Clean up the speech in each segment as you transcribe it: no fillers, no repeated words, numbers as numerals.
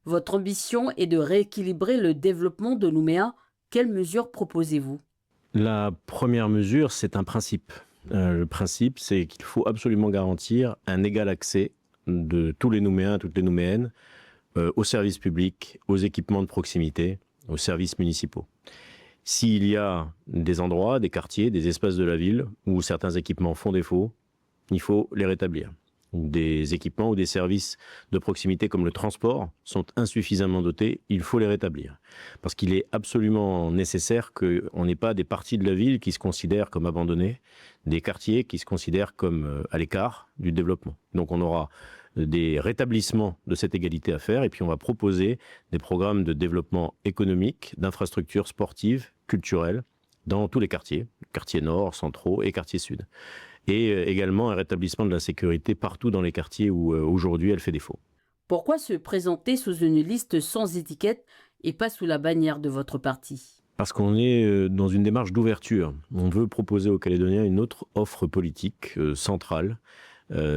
Votre ambition est de rééquilibrer le développement de Nouméa. Quelles mesures proposez-vous? La première mesure, c'est un principe. Le principe, c'est qu'il faut absolument garantir un égal accès de tous les Nouméens, toutes les Nouméennes, aux services publics, aux équipements de proximité, aux services municipaux. S'il y a des endroits, des quartiers, des espaces de la ville où certains équipements font défaut, il faut les rétablir. Des équipements ou des services de proximité comme le transport sont insuffisamment dotés, il faut les rétablir. Parce qu'il est absolument nécessaire qu'on n'ait pas des parties de la ville qui se considèrent comme abandonnées, des quartiers qui se considèrent comme à l'écart du développement. Donc on aura des rétablissements de cette égalité à faire et puis on va proposer des programmes de développement économique, d'infrastructures sportives, culturelles, dans tous les quartiers nord, centraux et quartiers sud. Et également un rétablissement de la sécurité partout dans les quartiers où aujourd'hui elle fait défaut. Pourquoi se présenter sous une liste sans étiquette et pas sous la bannière de votre parti? Parce qu'on est dans une démarche d'ouverture. On veut proposer aux Calédoniens une autre offre politique centrale,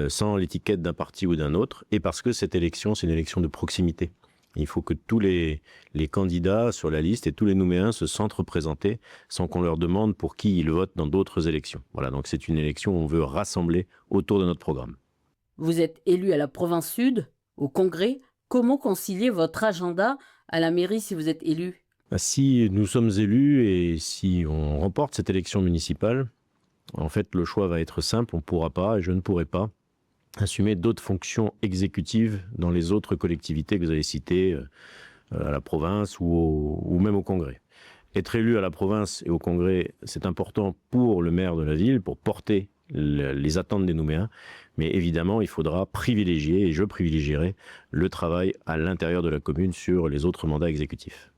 sans l'étiquette d'un parti ou d'un autre, et parce que cette élection, c'est une élection de proximité. Il faut que tous les candidats sur la liste et tous les Nouméens se sentent représentés sans qu'on leur demande pour qui ils votent dans d'autres élections. Voilà, donc c'est une élection où on veut rassembler autour de notre programme. Vous êtes élu à la province sud, au Congrès. Comment concilier votre agenda à la mairie si vous êtes élu? Si nous sommes élus et si on remporte cette élection municipale, en fait, le choix va être simple. On ne pourra pas, et je ne pourrai pas, assumer d'autres fonctions exécutives dans les autres collectivités que vous avez citées, à la province ou même au Congrès. Être élu à la province et au Congrès, c'est important pour le maire de la ville, pour porter les attentes des Nouméens, mais évidemment, il faudra privilégier, et je privilégierai, le travail à l'intérieur de la commune sur les autres mandats exécutifs.